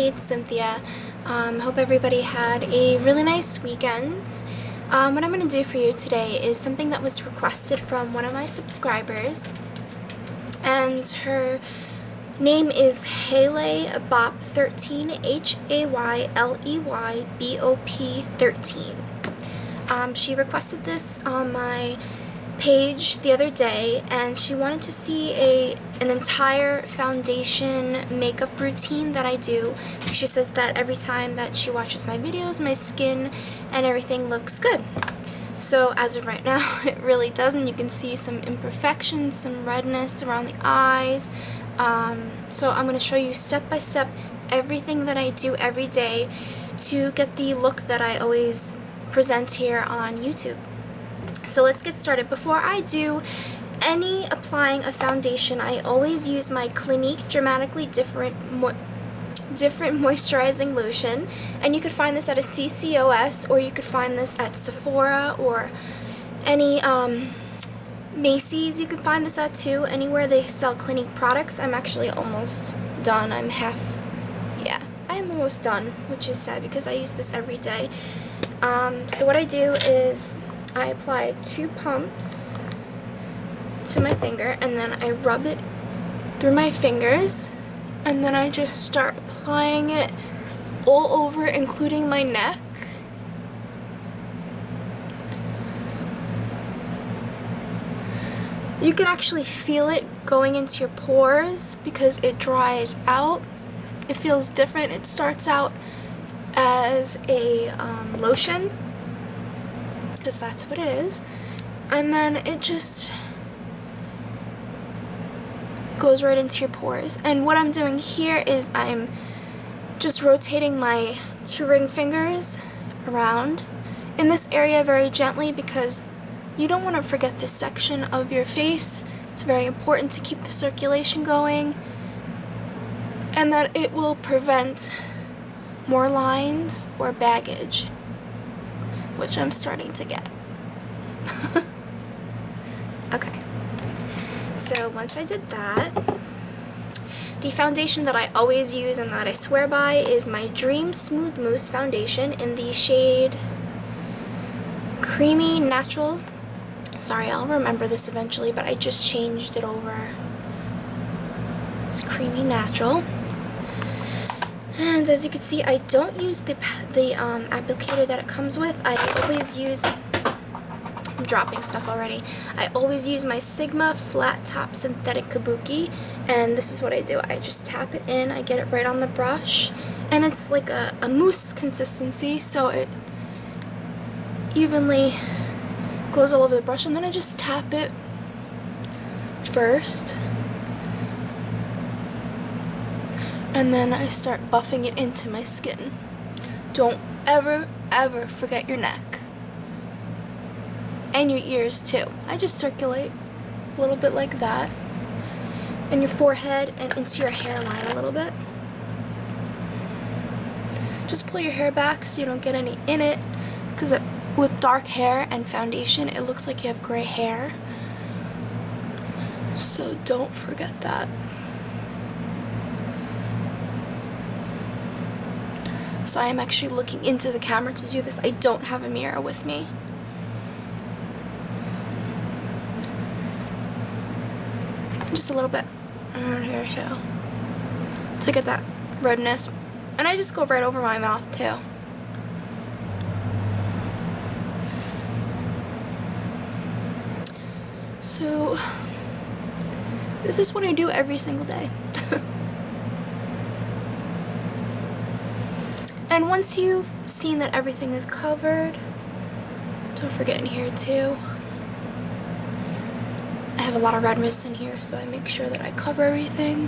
it's Cynthia. Hope everybody had a really nice weekend. What I'm going to do for you today is something that was requested from one of my subscribers, and her name is Hayley-Bop13, Hayley-Bop13. She requested this on my page the other day, and she wanted to see an entire foundation makeup routine that I do. She says that every time that she watches my videos, my skin and everything looks good. So as of right now, it really doesn't. You can see some imperfections, some redness around the eyes. So I'm going to show you step by step everything that I do every day to get the look that I always present here on YouTube. So let's get started. Before I do any applying of foundation, I always use my Clinique Dramatically Different Moisturizing Lotion, and you could find this at a CCOS, or you could find this at Sephora or any Macy's. You can find this at too, anywhere they sell Clinique products. I'm actually almost done. I'm almost done, which is sad because I use this every day. So what I do is I apply 2 pumps to my finger, and then I rub it through my fingers, and then I just start applying it all over, including my neck. You can actually feel it going into your pores because it dries out. It feels different. It starts out as a lotion, because that's what it is, and then it just goes right into your pores. And what I'm doing here is I'm just rotating my 2 ring fingers around in this area very gently, because you don't want to forget this section of your face. It's very important to keep the circulation going, and that it will prevent more lines or baggage, which I'm starting to get. Okay, so once I did that, the foundation that I always use and that I swear by is my Dream Smooth Mousse foundation in the shade Creamy Natural. Sorry, I'll remember this eventually, but I just changed it over. It's Creamy Natural. And as you can see, I don't use the applicator that it comes with. I always use, I'm dropping stuff already. I always use my Sigma Flat Top Synthetic Kabuki, and this is what I do. I just tap it in, I get it right on the brush, and it's like a mousse consistency, so it evenly goes all over the brush, and then I just tap it first. And then I start buffing it into my skin. Don't ever forget your neck. And your ears too. I just circulate a little bit like that. And your forehead and into your hairline a little bit. Just pull your hair back so you don't get any in it, because with dark hair and foundation, it looks like you have gray hair. So don't forget that. So I am actually looking into the camera to do this. I don't have a mirror with me. Just a little bit here to get that redness. And I just go right over my mouth too. So this is what I do every single day. And once you've seen that everything is covered, don't forget in here too. I have a lot of redness in here, so I make sure that I cover everything.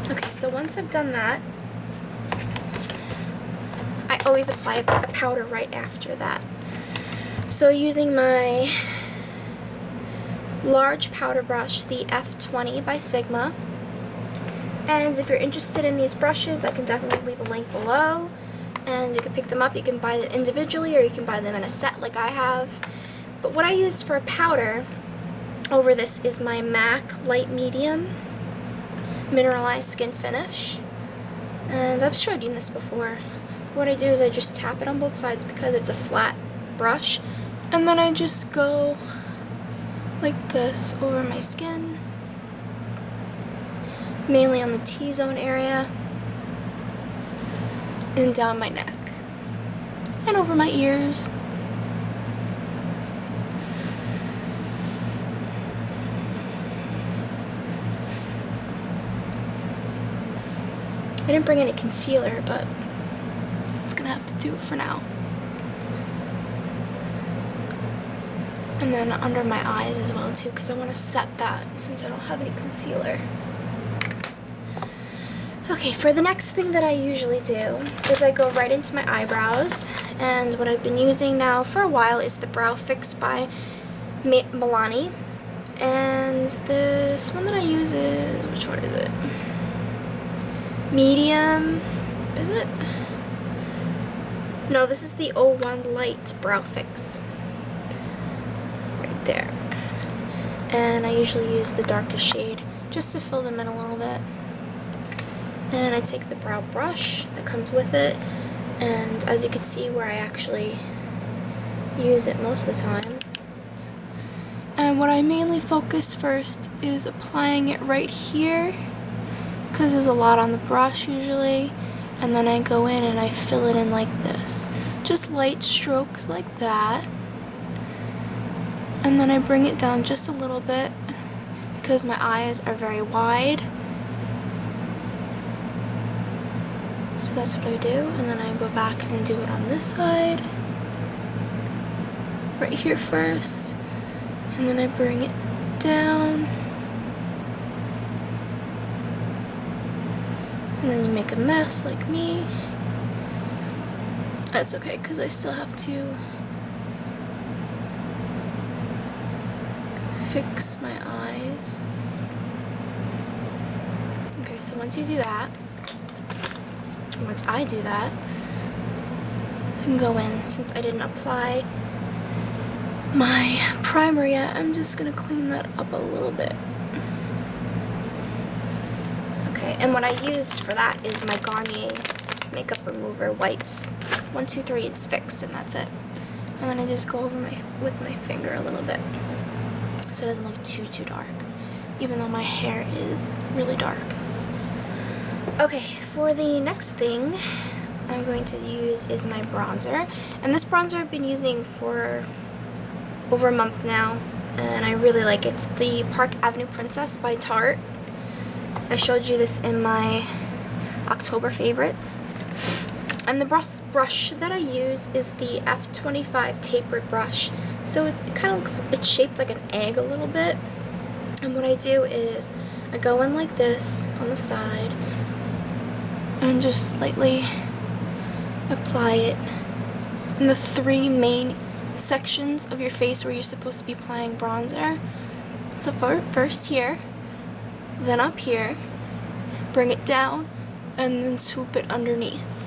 Okay, so once I've done that, I always apply a powder right after that. So using my large powder brush, the F20 by Sigma. And if you're interested in these brushes, I can definitely leave a link below, and you can pick them up. You can buy them individually, or you can buy them in a set like I have. But what I use for a powder over this is my MAC Light Medium mineralized skin finish. And I've showed you this before. What I do is I just tap it on both sides because it's a flat brush. And then I just go like this over my skin. Mainly on the T-zone area. And down my neck. And over my ears. I didn't bring any concealer, but it's gonna have to do it for now. And then under my eyes as well too, because I want to set that since I don't have any concealer. Okay, for the next thing that I usually do is I go right into my eyebrows, and what I've been using now for a while is the Brow Fix by Milani. And this one that I use is, which one is it? Medium, is it? No, this is the 01 Light Brow Fix. Right there. And I usually use the darkest shade just to fill them in a little bit. And I take the brow brush that comes with it, and as you can see where I actually use it most of the time. And what I mainly focus first is applying it right here, because there's a lot on the brush usually, and then I go in and I fill it in like this. Just light strokes like that. And then I bring it down just a little bit because my eyes are very wide. So that's what I do, and then I go back and do it on this side. Right here first, and then I bring it down. And then you make a mess like me. That's okay, because I still have to fix my eyes. Okay, so once you do that, once I do that, I can go in. Since I didn't apply my primer yet, I'm just going to clean that up a little bit. Okay, and what I use for that is my Garnier Makeup Remover wipes. 1, 2, 3, it's fixed, and that's it. And then I just go over with my finger a little bit, so it doesn't look too dark, even though my hair is really dark. Okay, for the next thing I'm going to use is my bronzer. And this bronzer I've been using for over a month now, and I really like it. It's the Park Avenue Princess by Tarte. I showed you this in my October favorites. And the brush that I use is the F25 tapered brush. So it kind of looks, it's shaped like an egg a little bit. And what I do is I go in like this on the side and just lightly apply it in the 3 main sections of your face where you're supposed to be applying bronzer. So first here, then up here, bring it down, and then swoop it underneath.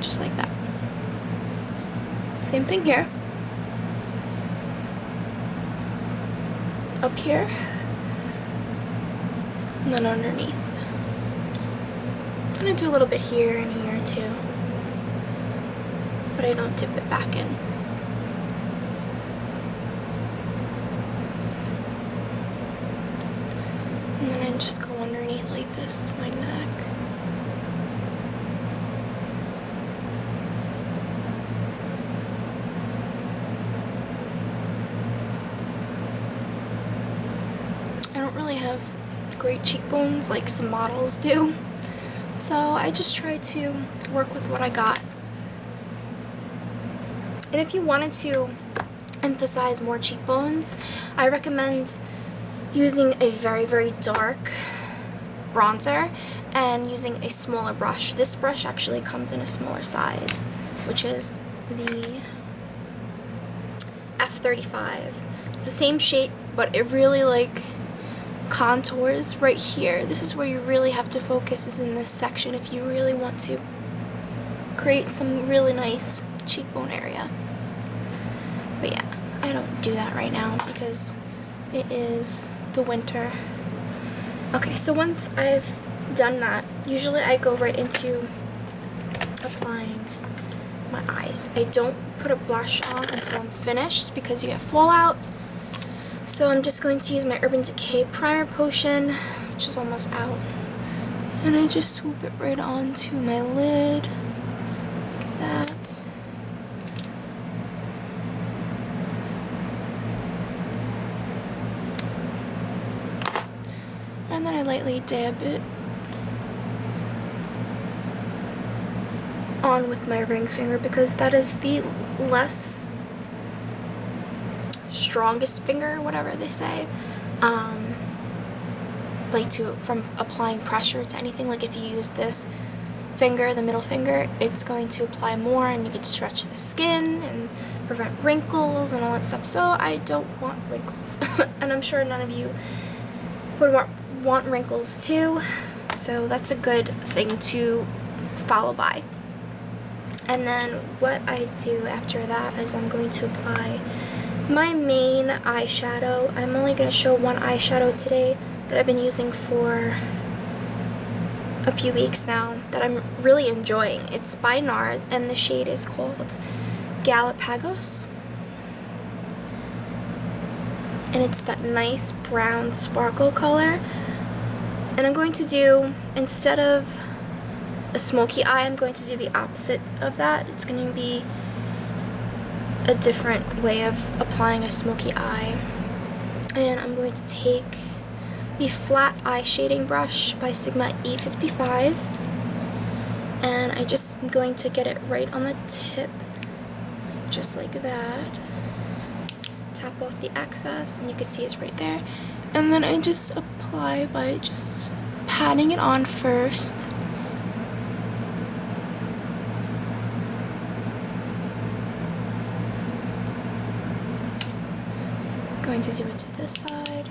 Just like that. Same thing here. Up here, and then underneath. I'm gonna do a little bit here and here too, but I don't dip it back in. And then I just go underneath like this to my neck. I don't really have great cheekbones like some models do, so I just try to work with what I got. And if you wanted to emphasize more cheekbones, I recommend using a very dark bronzer and using a smaller brush. This brush actually comes in a smaller size, which is the F35. It's the same shape, but it really like contours right here. This is where you really have to focus, is in this section if you really want to create some really nice cheekbone area. But yeah, I don't do that right now because it is the winter Okay, so once I've done that, usually I go right into applying my eyes. I don't put a blush on until I'm finished because you get fallout. So I'm just going to use my Urban Decay Primer Potion, which is almost out. And I just swoop it right onto my lid, like that. And then I lightly dab it on with my ring finger because that is the less strongest finger, whatever they say, like from applying pressure to anything. Like if you use this finger, the middle finger, it's going to apply more and you can stretch the skin and prevent wrinkles and all that stuff. So I don't want wrinkles and I'm sure none of you would want wrinkles too, so that's a good thing to follow by. And then what I do after that is I'm going to apply my main eyeshadow. I'm only going to show one eyeshadow today that I've been using for a few weeks now that I'm really enjoying. It's by NARS and the shade is called Galapagos. And it's that nice brown sparkle color. And I'm going to do, instead of a smoky eye, I'm going to do the opposite of that. It's going to be a different way of applying a smoky eye. And I'm going to take the flat eye shading brush by Sigma E55. And I just am going to get it right on the tip, just like that. Tap off the excess, and you can see it's right there. And then I just apply by just patting it on first. Going to do it to this side.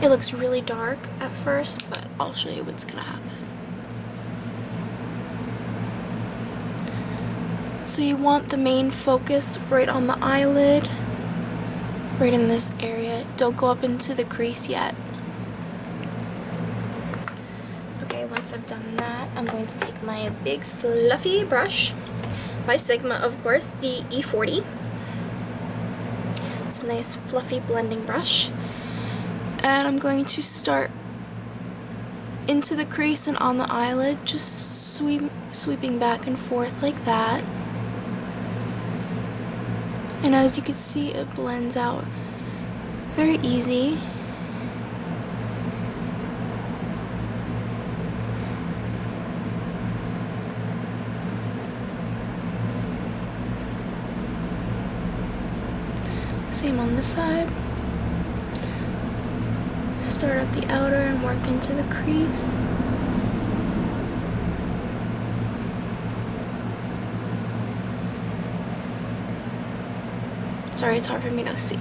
It looks really dark at first, but I'll show you what's gonna happen. So you want the main focus right on the eyelid, right in this area. Don't go up into the crease yet. Okay, once I've done that, I'm going to take my big fluffy brush by Sigma, of course, the E40. It's a nice fluffy blending brush. And I'm going to start into the crease and on the eyelid, just sweeping back and forth like that. And as you can see, it blends out very easy. Same on this side. Start at the outer and work into the crease. Sorry, it's hard for me to see.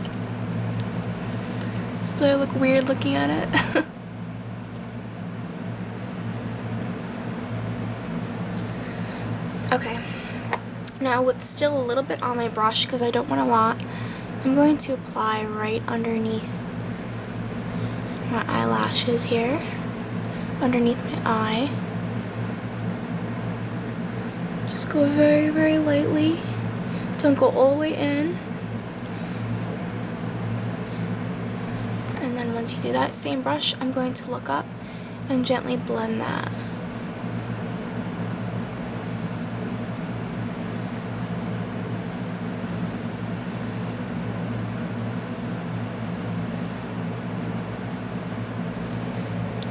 Still, I look weird looking at it. Okay. Now, with still a little bit on my brush, because I don't want a lot, I'm going to apply right underneath my eyelashes here, underneath my eye. Just go very, very lightly. Don't go all the way in. And then once you do that, same brush, I'm going to look up and gently blend that.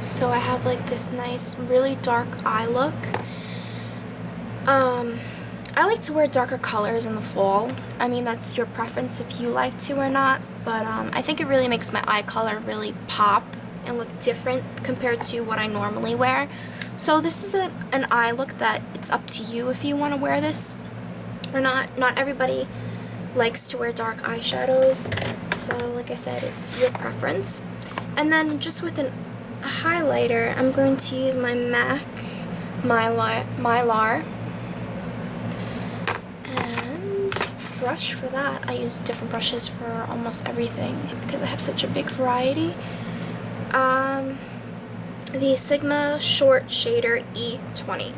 So I have like this nice, really dark eye look. I like to wear darker colors in the fall. I mean, that's your preference if you like to or not, but I think it really makes my eye color really pop and look different compared to what I normally wear. So this is an eye look that it's up to you if you want to wear this or not. Not everybody likes to wear dark eyeshadows, so like I said, it's your preference. And then just with a highlighter, I'm going to use my MAC Mylar. And brush for that, I use different brushes for almost everything because I have such a big variety. The Sigma Short Shader E20.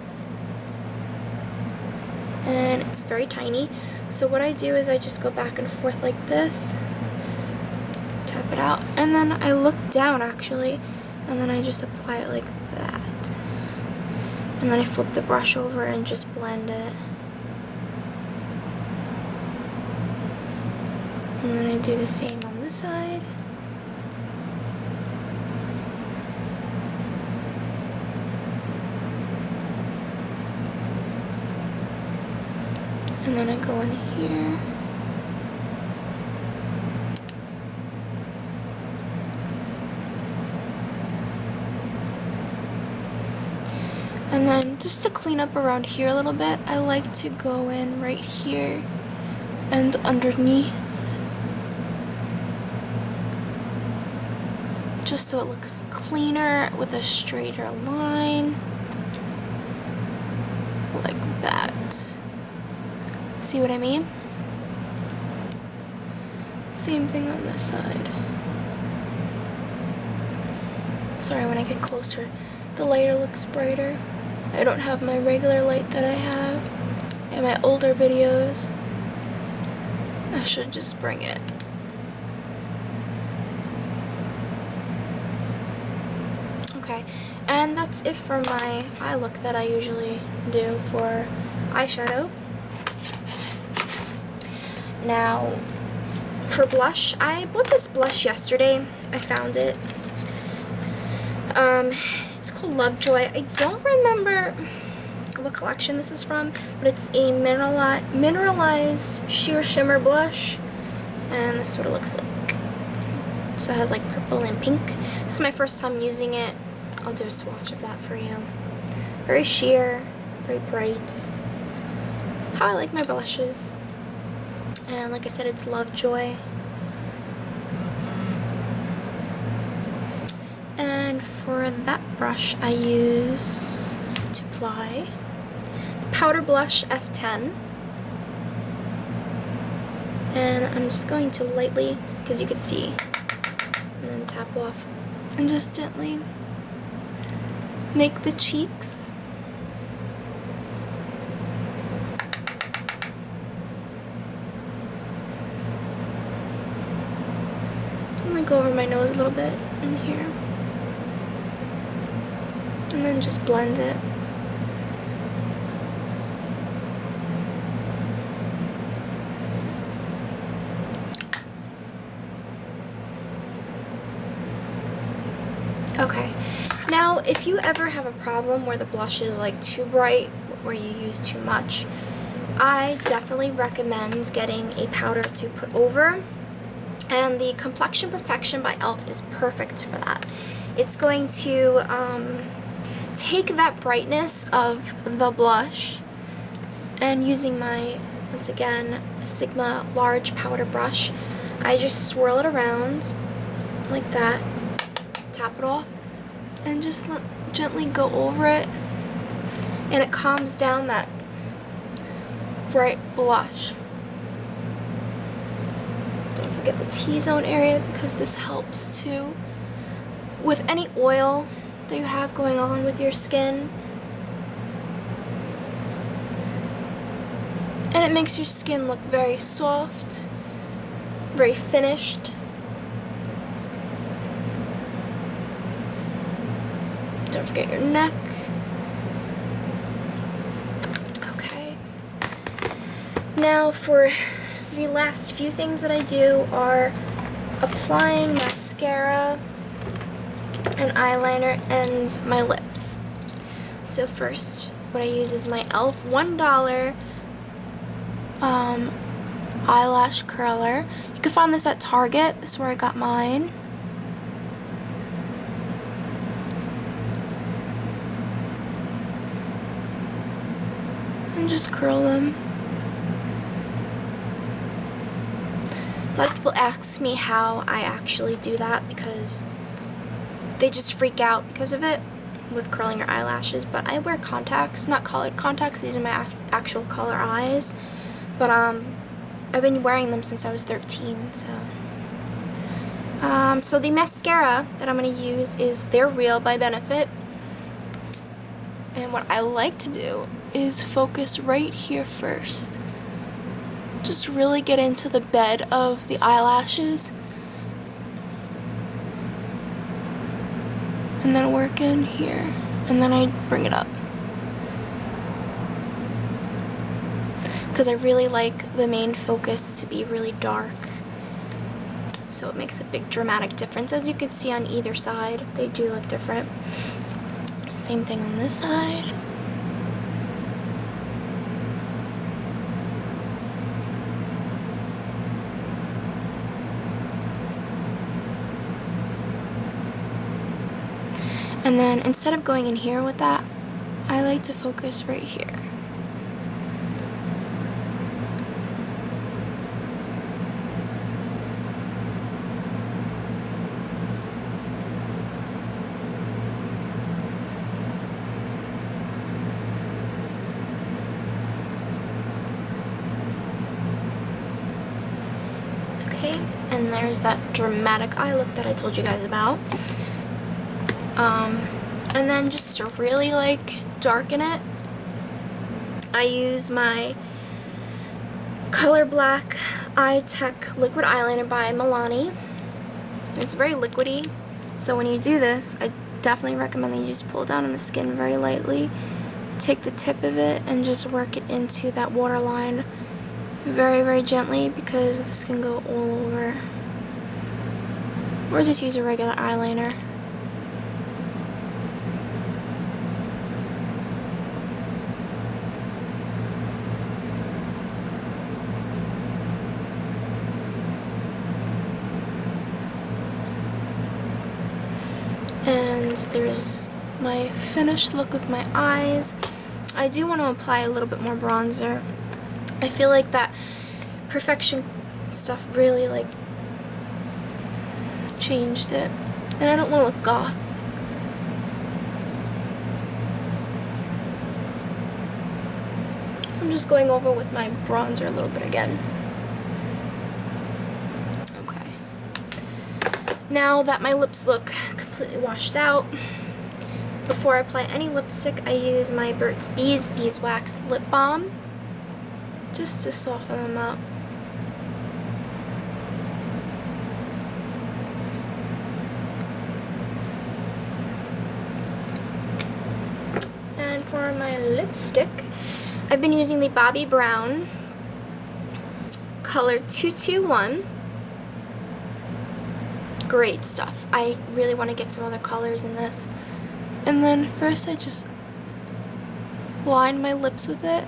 And it's very tiny. So what I do is I just go back and forth like this, tap it out, and then I look down actually, and then I just apply it like that. And then I flip the brush over and just blend it. And then I do the same on this side. And then I go in here. And then just to clean up around here a little bit, I like to go in right here and underneath, just so it looks cleaner with a straighter line, like that. See what I mean? Same thing on this side. Sorry, when I get closer, the lighter looks brighter. I don't have my regular light that I have in my older videos. I should just bring it. Okay, and that's it for my eye look that I usually do for eyeshadow. Now, for blush, I bought this blush yesterday. I found it. It's called Lovejoy. I don't remember what collection this is from, but it's a mineralized sheer shimmer blush, and this is what it looks like. So it has like purple and pink. This is my first time using it. I'll do a swatch of that for you. Very sheer, very bright. How I like my blushes. And like I said, it's Lovejoy. And for that brush, I use to apply the Powder Blush F10. And I'm just going to lightly, because you can see, and then tap off, and just gently make the cheeks. I'm going to go over my nose a little bit in here. And then just blend it. Okay, now if you ever have a problem where the blush is like too bright, where you use too much, I definitely recommend getting a powder to put over. And the Complexion Perfection by e.l.f. is perfect for that. It's going to take that brightness of the blush, and using my, once again, Sigma large powder brush, I just swirl it around like that, tap it off, and just gently go over it, and it calms down that bright blush. Don't forget the T-zone area, because this helps too with any oil that you have going on with your skin. And it makes your skin look very soft, very finished. Don't forget your neck. Okay. Now for the last few things that I do are applying mascara and eyeliner and my lips. So first, what I use is my e.l.f. $1 eyelash curler. You can find this at Target. This is where I got mine. And just curl them. A lot of people ask me how I actually do that, because they just freak out because of it. with curling your eyelashes, but I wear contacts, not colored contacts, these are my actual color eyes, but I've been wearing them since I was 13, so. So the mascara that I'm going to use is They're Real by Benefit, and what I like to do is focus right here first. Just really get into the bed of the eyelashes, and then work in here, and then I bring it up. Because I really like the main focus to be really dark, so it makes a big dramatic difference. As you can see on either side, they do look different. Same thing on this side. And then instead of going in here with that, I like to focus right here. Okay, and there's that dramatic eye look that I told you guys about. And then just to really like darken it, I use my Color Black Eye Tech Liquid Eyeliner by Milani. It's very liquidy, so when you do this, I definitely recommend that you just pull it down on the skin very lightly. Take the tip of it and just work it into that waterline very, very gently, because this can go all over. Or just use a regular eyeliner. And there's my finished look of my eyes. I do want to apply a little bit more bronzer. I feel like that Perfection stuff really like changed it, and I don't want to look goth. So I'm just going over with my bronzer a little bit again. Now that my lips look completely washed out, before I apply any lipstick, I use my Burt's Bees Beeswax Lip Balm just to soften them up. And for my lipstick, I've been using the Bobbi Brown color 221. Great stuff. I really want to get some other colors in this. And then first I just line my lips with it.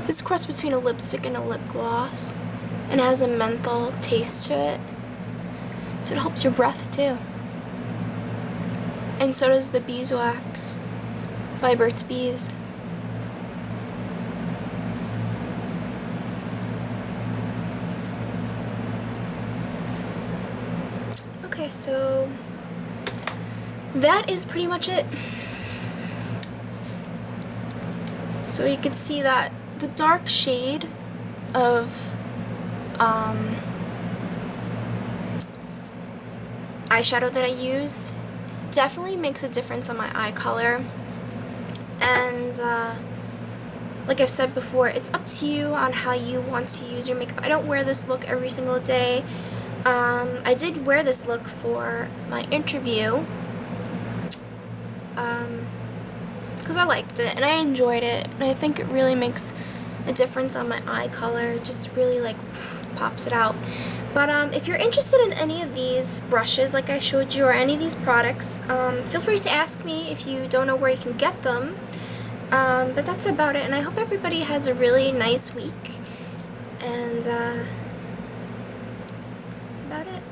This is a cross between a lipstick and a lip gloss, and it has a menthol taste to it. So it helps your breath too. And so does the Beeswax by Burt's Bees. Okay, so that is pretty much it. So you can see that the dark shade of eyeshadow that I used definitely makes a difference on my eye color, and like I've said before, it's up to you on how you want to use your makeup. I don't wear this look every single day. I did wear this look for my interview because I liked it and I enjoyed it, and I think it really makes a difference on my eye color. It just really like pops it out. But if you're interested in any of these brushes like I showed you, or any of these products, feel free to ask me if you don't know where you can get them. But that's about it, and I hope everybody has a really nice week. And that's about it.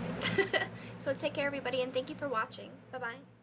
So take care, everybody, and thank you for watching. Bye-bye.